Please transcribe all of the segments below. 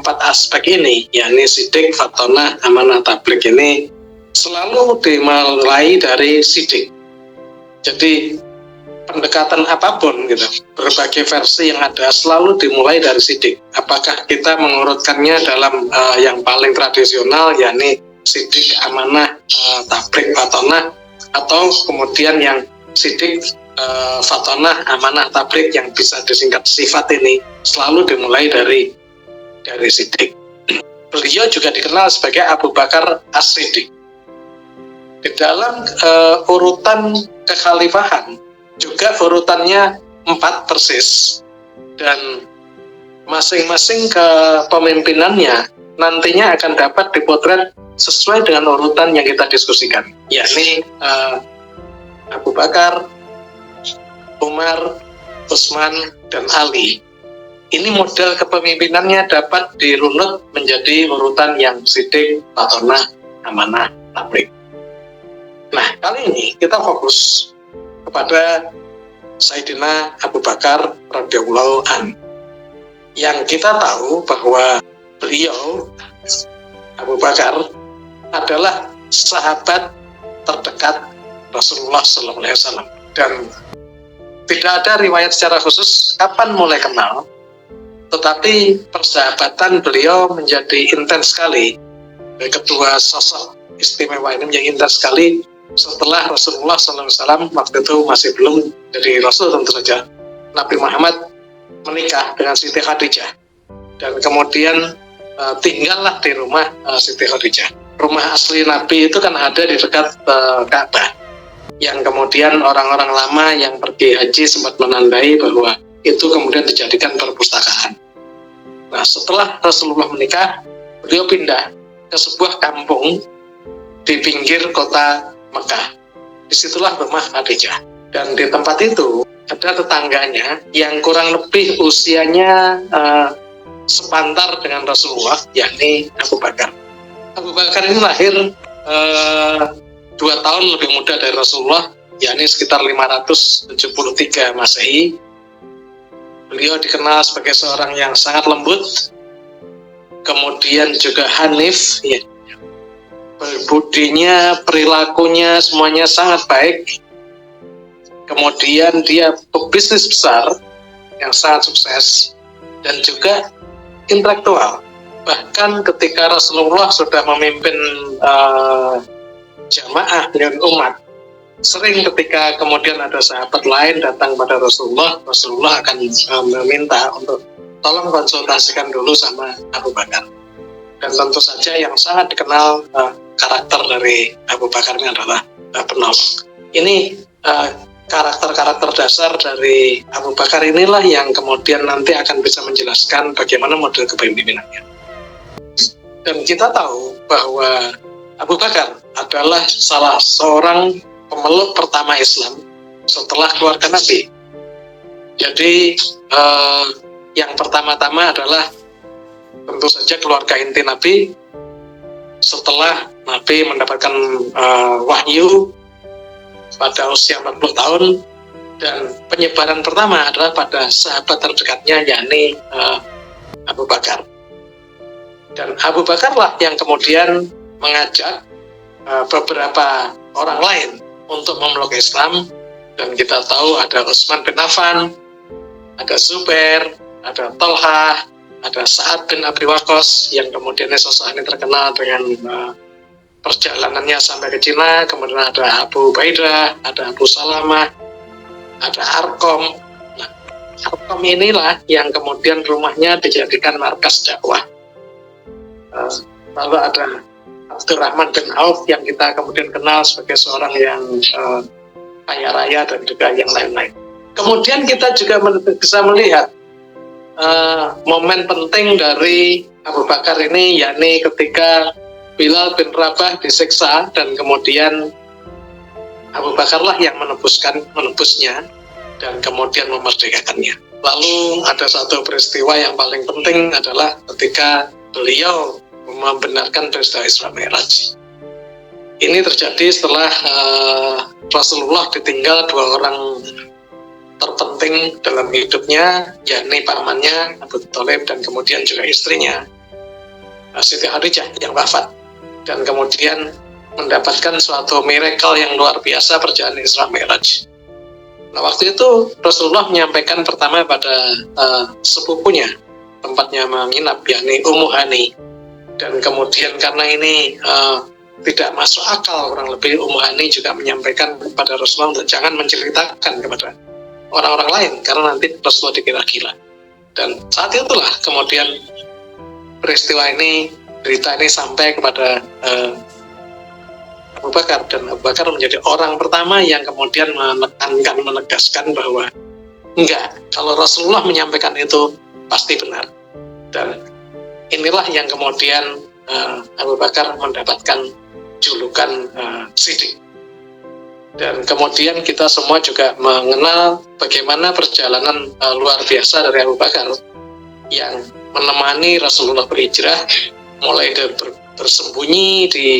empat aspek ini, yakni sidik, fatonah, amanah, tablik ini selalu dimulai dari sidik. Jadi pendekatan apapun gitu, berbagai versi yang ada selalu dimulai dari sidik. Apakah kita mengurutkannya dalam yang paling tradisional, yakni sidik, amanah, tablik, fatonah, atau kemudian yang sidik, fatonah, amanah, tablik yang bisa disingkat sifat ini selalu dimulai dari sidik. Beliau juga dikenal sebagai Abu Bakar As-Siddiq. Di dalam urutan kekhalifahan juga urutannya 4 persis, dan masing-masing kepemimpinannya nantinya akan dapat dipotret sesuai dengan urutan yang kita diskusikan, yakni Abu Bakar, Umar, Utsman, dan Ali. Ini model kepemimpinannya dapat dirunut menjadi urutan yang sidik, fatonah, amanah, tablik. Nah, kali ini kita fokus kepada Sayyidina Abu Bakar radhiyallahu anhu, yang kita tahu bahwa beliau Abu Bakar adalah sahabat terdekat Rasulullah SAW, dan tidak ada riwayat secara khusus kapan mulai kenal, tetapi persahabatan beliau menjadi intens sekali. Kedua sosok istimewa ini menjadi intens sekali setelah Rasulullah SAW waktu itu masih belum jadi Rasul, tentu saja. Nabi Muhammad menikah dengan Siti Khadijah, dan kemudian tinggallah di rumah Siti Khadijah. Rumah asli Nabi itu kan ada di dekat Ka'bah, yang kemudian orang-orang lama yang pergi haji sempat menandai bahwa itu kemudian dijadikan perpustakaan. Nah, setelah Rasulullah menikah, beliau pindah ke sebuah kampung di pinggir kota Mekah. Disitulah rumah Khadijah, dan di tempat itu ada tetangganya yang kurang lebih usianya sepantar dengan Rasulullah, yakni Abu Bakar. Abu Bakar ini lahir 2 tahun lebih muda dari Rasulullah, yakni sekitar 573 Masehi. Beliau dikenal sebagai seorang yang sangat lembut, kemudian juga hanif, ya. Budinya, perilakunya, semuanya sangat baik. Kemudian dia pebisnis besar yang sangat sukses, dan juga intelektual. Bahkan ketika Rasulullah sudah memimpin jamaah dengan umat, sering ketika kemudian ada sahabat lain datang pada Rasulullah akan meminta untuk tolong konsultasikan dulu sama Abu Bakar. Dan tentu saja yang sangat dikenal karakter dari Abu Bakar ini adalah penolong. Ini karakter-karakter dasar dari Abu Bakar inilah yang kemudian nanti akan bisa menjelaskan bagaimana model kepemimpinannya. Dan kita tahu bahwa Abu Bakar adalah salah seorang pemeluk pertama Islam setelah keluarga Nabi. Jadi yang pertama-tama adalah tentu saja keluarga inti Nabi. Setelah Nabi mendapatkan wahyu pada usia 40 tahun, dan penyebaran pertama adalah pada sahabat terdekatnya, yakni Abu Bakar. Dan Abu Bakarlah yang kemudian mengajak beberapa orang lain untuk memeluk Islam. Dan kita tahu ada Utsman bin Affan, ada Zubair, ada Thalhah, ada Sa'ad bin Abi Waqqas, yang kemudian sosok ini terkenal dengan perjalanannya sampai ke Cina. Kemudian ada Abu Ubaidah, ada Abu Salamah, ada Arqam. Nah, Arqam inilah yang kemudian rumahnya dijadikan markas dakwah. Lalu ada Abdurrahman bin Auf yang kita kemudian kenal sebagai seorang yang kaya raya, dan juga yang lain-lain. Kemudian kita juga bisa melihat momen penting dari Abu Bakar ini, yakni ketika Bilal bin Rabah disiksa, dan kemudian Abu Bakarlah yang menebusnya dan kemudian memerdekakannya. Lalu ada satu peristiwa yang paling penting adalah ketika beliau membenarkan peristiwa Isra Mi'raj. Ini terjadi setelah Rasulullah ditinggal 2 orang terpenting dalam hidupnya, yakni pamannya Abu Thalib dan kemudian juga istrinya Siti Khadijah yang wafat, dan kemudian mendapatkan suatu miracle yang luar biasa, perjalanan Isra Mi'raj. Nah, waktu itu Rasulullah menyampaikan pertama pada sepupunya, tempatnya menginap, yakni Ummu Hani. Dan kemudian karena ini tidak masuk akal, kurang lebih Ummu Hani juga menyampaikan kepada Rasulullah untuk jangan menceritakan kepada orang-orang lain, karena nanti Rasulullah dikira gila. Dan saat itulah kemudian peristiwa ini, berita ini sampai kepada Abu Bakar, dan Abu Bakar menjadi orang pertama yang kemudian menegaskan bahwa enggak, kalau Rasulullah menyampaikan itu pasti benar. Dan inilah yang kemudian Abu Bakar mendapatkan julukan Siddiq. Dan kemudian kita semua juga mengenal bagaimana perjalanan luar biasa dari Abu Bakar yang menemani Rasulullah berhijrah, mulai dari bersembunyi di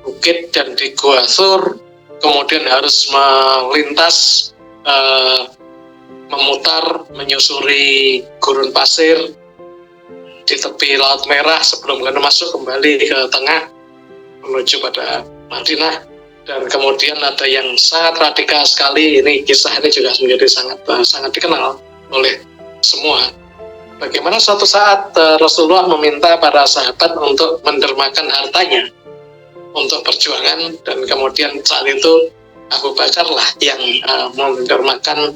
bukit dan di Gua Thur, kemudian harus melintas, memutar, menyusuri gurun pasir di tepi Laut Merah sebelum masuk kembali ke tengah menuju pada Madinah. Dan kemudian ada yang sangat radikal sekali, ini kisah ini juga menjadi sangat dikenal oleh semua. Bagaimana suatu saat Rasulullah meminta para sahabat untuk mendermakan hartanya untuk perjuangan, dan kemudian saat itu Abu Bakar lah yang mendermakan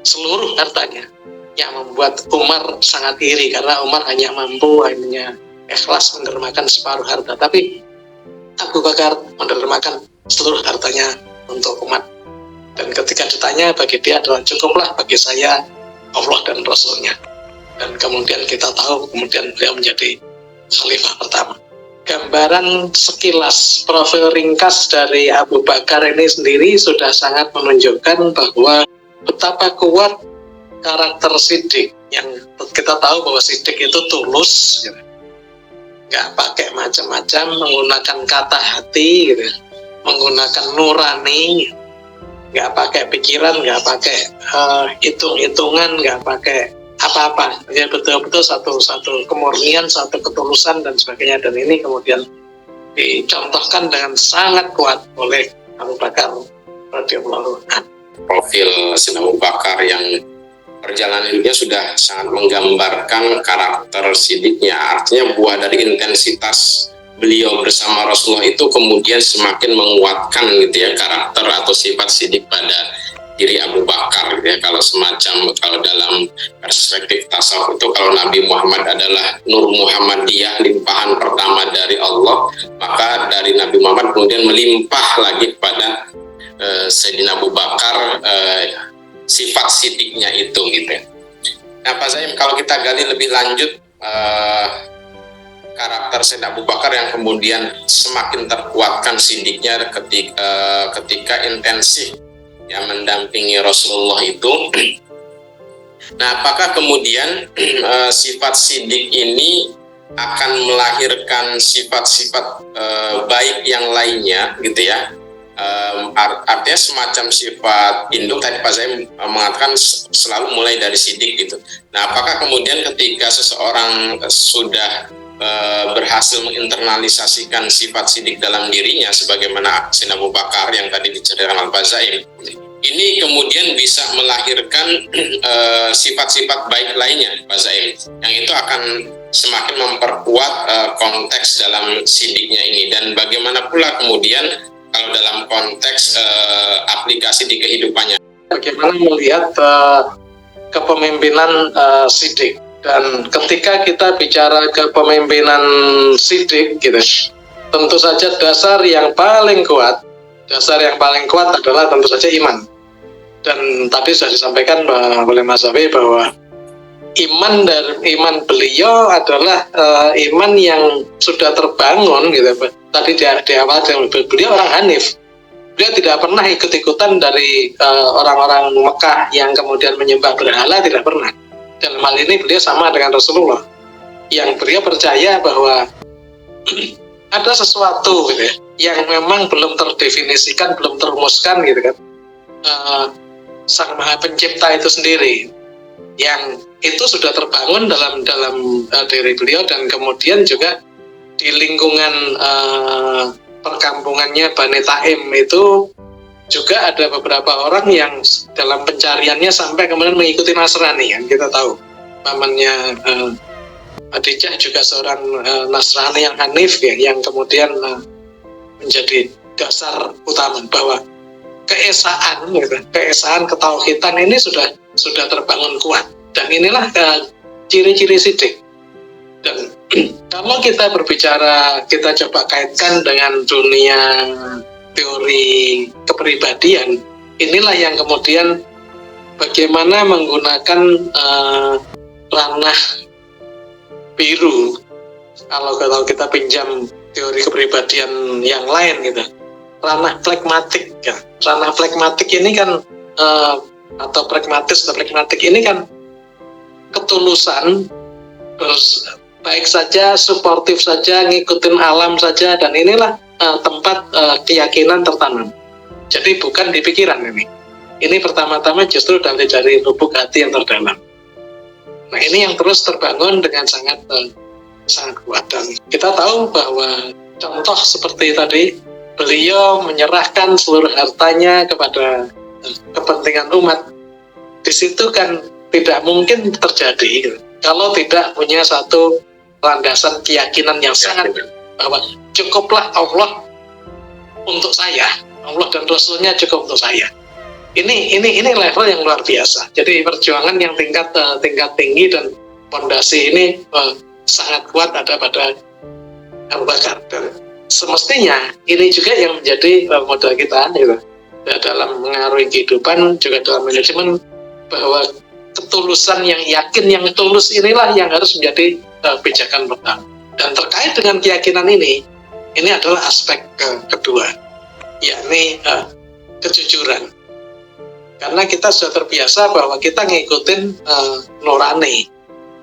seluruh hartanya, yang membuat Umar sangat iri karena Umar hanya ikhlas mendermakan separuh harta, tapi Abu Bakar mendermakan seluruh hartanya untuk umat. Dan ketika ditanya, bagi dia adalah cukuplah bagi saya Allah dan Rasulnya. Dan kemudian kita tahu kemudian beliau menjadi khalifah pertama. Gambaran sekilas profil ringkas dari Abu Bakar ini sendiri sudah sangat menunjukkan bahwa betapa kuat karakter Siddiq, yang kita tahu bahwa Siddiq itu tulus, nggak pakai macam-macam, menggunakan kata hati, gitu, menggunakan nurani, nggak pakai pikiran, nggak pakai hitung-hitungan, nggak pakai apa-apa, ya betul-betul satu kemurnian, satu ketulusan dan sebagainya. Dan ini kemudian dicontohkan dengan sangat kuat oleh Abu Bakar radhiyallahu anhu. Profil Sayyidina Abu Bakar yang perjalanan hidupnya sudah sangat menggambarkan karakter Siddiqnya, artinya buah dari intensitas beliau bersama Rasulullah itu kemudian semakin menguatkan gitu ya karakter atau sifat Siddiq pada diri Abu Bakar gitu ya. Kalau dalam perspektif tasawuf itu, kalau Nabi Muhammad adalah Nur Muhammadiyah, limpahan pertama dari Allah, maka dari Nabi Muhammad kemudian melimpah lagi kepada Sayyidina Abu Bakar sifat Siddiqnya itu gitu. Nah Pak Zaim, kalau kita gali lebih lanjut karakter Sayyidina Abu Bakar yang kemudian semakin terkuatkan Siddiqnya ketika intensif yang mendampingi Rasulullah itu. Nah, apakah kemudian sifat Siddiq ini akan melahirkan sifat-sifat baik yang lainnya gitu ya? Artinya semacam sifat induk, tadi Pak Zaim mengatakan selalu mulai dari Siddiq gitu. Nah, apakah kemudian ketika seseorang sudah berhasil menginternalisasikan sifat Siddiq dalam dirinya, sebagaimana Sayyidina Abu Bakar yang tadi diceritakan Pak Zaim, ini kemudian bisa melahirkan sifat-sifat baik lainnya Pak Zaim, yang itu akan semakin memperkuat konteks dalam Siddiqnya ini. Dan bagaimana pula kemudian kalau dalam konteks aplikasi di kehidupannya, bagaimana melihat kepemimpinan Siddiq. Dan ketika kita bicara kepemimpinan Siddiq gitu, tentu saja dasar yang paling kuat adalah tentu saja iman. Dan tadi sudah disampaikan oleh Mas Zafi bahwa iman beliau adalah iman yang sudah terbangun gitu. Tadi di awal beliau orang Hanif. Beliau tidak pernah ikut-ikutan dari orang-orang Mekah yang kemudian menyembah berhala, tidak pernah. Dalam hal ini beliau sama dengan Rasulullah, yang beliau percaya bahwa ada sesuatu gitu ya, yang memang belum terdefinisikan, belum terumuskan gitu kan, Sang Maha Pencipta itu sendiri. yang itu sudah terbangun dalam diri beliau, dan kemudian juga di lingkungan perkampungannya Bani Taim itu juga ada beberapa orang yang dalam pencariannya sampai kemudian mengikuti Nasrani, kan kita tahu pamannya Khadijah juga seorang Nasrani yang Hanif, ya, yang kemudian menjadi dasar utama bahwa keesaan ketauhidan ini sudah terbangun kuat, dan inilah ciri-ciri sidik. Dan kalau kita berbicara, kita coba kaitkan dengan dunia teori kepribadian, inilah yang kemudian bagaimana menggunakan ranah biru. Kalau kita pinjam teori kepribadian yang lain gitu, ranah pragmatik, ya. Ranah pragmatik ini kan atau pragmatik ini kan ketulusan, terus baik saja, suportif saja, ngikutin alam saja, dan inilah tempat keyakinan tertanam. Jadi bukan di pikiran ini. Ini pertama-tama justru dari lubuk hati yang terdalam. Nah, ini yang terus terbangun dengan sangat kuat. Dan kita tahu bahwa contoh seperti tadi, beliau menyerahkan seluruh hartanya kepada kepentingan umat. Di situ kan tidak mungkin terjadi kalau tidak punya satu landasan keyakinan yang sangat bahwa cukuplah Allah untuk saya, Allah dan Rasulnya cukup untuk saya. Ini level yang luar biasa. Jadi perjuangan yang tingkat tinggi, dan fondasi ini sangat kuat ada pada Abu Bakar. Dan semestinya ini juga yang menjadi modal kita, gitu, dalam mengaruhi kehidupan, juga dalam manajemen, bahwa ketulusan yang yakin, yang tulus inilah yang harus menjadi pijakan pertama. Dan terkait dengan keyakinan ini adalah aspek kedua, yakni kejujuran. Karena kita sudah terbiasa bahwa kita ngikutin nurani,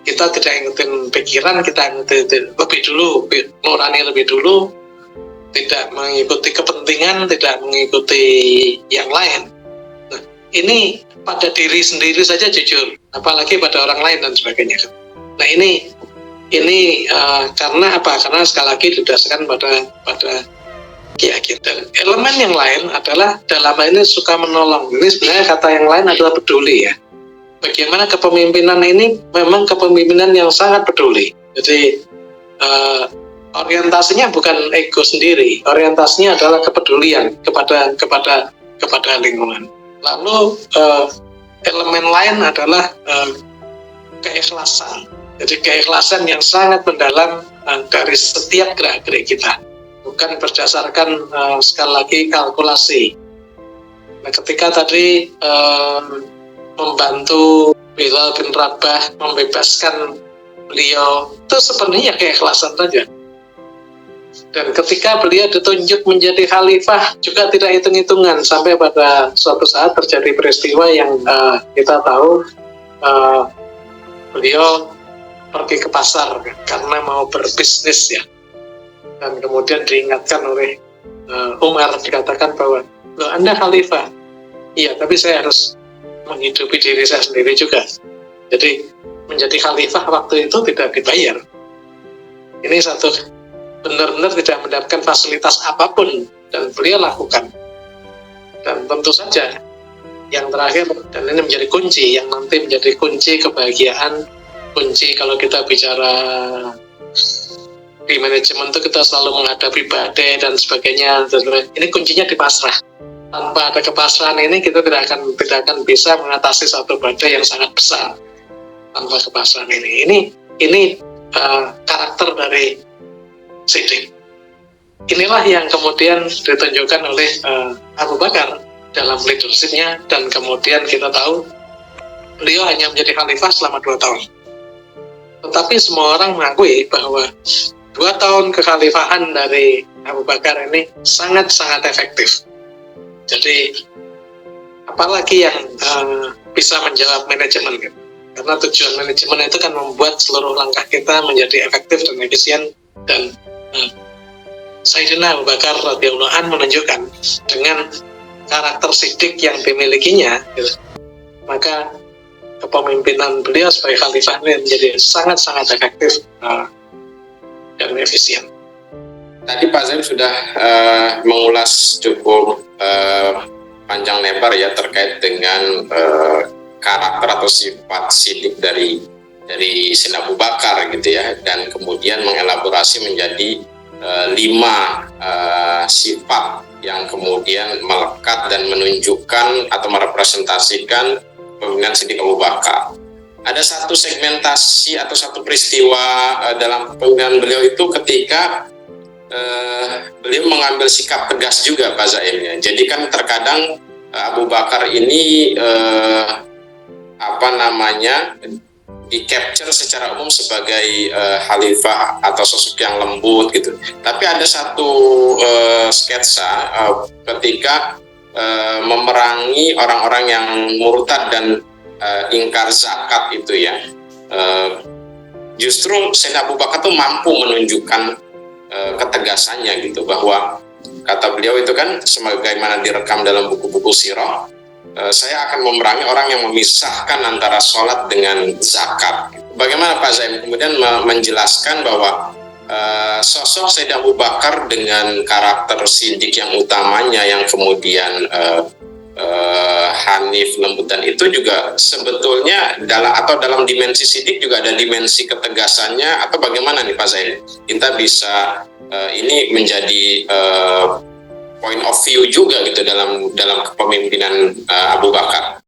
kita tidak ngikutin pikiran, kita ngikutin lebih dulu, nurani lebih dulu, tidak mengikuti kepentingan, tidak mengikuti yang lain. Nah, ini pada diri sendiri saja jujur, apalagi pada orang lain dan sebagainya. Nah, ini karena apa? Karena sekali lagi didasarkan pada keyakinan. Dan elemen yang lain adalah dalam hal ini suka menolong. Ini sebenarnya kata yang lain adalah peduli, ya. Bagaimana kepemimpinan ini memang kepemimpinan yang sangat peduli. Jadi orientasinya bukan ego sendiri, orientasinya adalah kepedulian kepada lingkungan. Lalu elemen lain adalah keikhlasan. Jadi keikhlasan yang sangat mendalam dari setiap gerak-gerik kita, bukan berdasarkan sekali lagi kalkulasi. Nah, ketika tadi membantu Bilal bin Rabah membebaskan beliau, itu sebenarnya keikhlasan saja. Dan ketika beliau ditunjuk menjadi khalifah juga tidak hitung-hitungan, sampai pada suatu saat terjadi peristiwa yang kita tahu, beliau pergi ke pasar karena mau berbisnis, ya. Dan kemudian diingatkan oleh Umar, dikatakan bahwa, loh, Anda khalifah. Iya, tapi saya harus menghidupi diri saya sendiri juga. Jadi menjadi khalifah waktu itu tidak dibayar. Ini satu, benar-benar tidak mendapatkan fasilitas apapun, dan beliau lakukan. Dan tentu saja yang terakhir, dan ini menjadi kunci, yang nanti menjadi kunci kebahagiaan, kunci kalau kita bicara di manajemen itu kita selalu menghadapi badai dan sebagainya. Ini kuncinya di pasrah. Tanpa ada kepasrahan ini kita tidak akan bisa mengatasi satu badai yang sangat besar. Tanpa kepasrahan ini karakter dari Siddiq. Inilah yang kemudian ditunjukkan oleh Abu Bakar dalam leadership-nya, dan kemudian kita tahu beliau hanya menjadi khalifah selama 2 tahun. Tetapi semua orang mengakui bahwa 2 tahun kekhalifahan dari Abu Bakar ini sangat-sangat efektif. Jadi apalagi yang bisa menjawab manajemen, gitu. Karena tujuan manajemen itu kan membuat seluruh langkah kita menjadi efektif dan efisien. Dan Sayyidina Abu Bakar radhiyallahu anhu menunjukkan dengan karakter Siddiq yang dimilikinya, gitu, maka kepemimpinan beliau sebagai khalifah ini menjadi sangat-sangat efektif dan efisien. Tadi Pak Zaim sudah mengulas cukup panjang lebar ya terkait dengan karakter atau sifat Siddiq dari Sayyidina Abu Bakar gitu ya, dan kemudian mengelaborasi menjadi 5 sifat yang kemudian melekat dan menunjukkan atau merepresentasikan kepemimpinan Siddiq Abu Bakar. Ada satu segmentasi atau satu peristiwa dalam kepemimpinan beliau itu ketika beliau mengambil sikap tegas juga Pak Zaim ya. Jadi kan terkadang Abu Bakar ini di capture secara umum sebagai khalifah atau sosok yang lembut gitu. Tapi ada satu sketsa ketika memerangi orang-orang yang murtad dan ingkar zakat itu ya. Justru Sayyidina Abu Bakar tuh mampu menunjukkan ketegasannya gitu, bahwa kata beliau itu kan sebagaimana direkam dalam buku-buku sirah, saya akan memerangi orang yang memisahkan antara sholat dengan zakat. Bagaimana Pak Zaim kemudian menjelaskan bahwa sosok Sayyidina Abu Bakar dengan karakter Siddiq yang utamanya yang kemudian hanif, lembut, dan itu juga sebetulnya dalam dimensi Siddiq juga ada dimensi ketegasannya, atau bagaimana nih Pak Zain? Kita bisa ini menjadi point of view juga gitu dalam kepemimpinan Abu Bakar.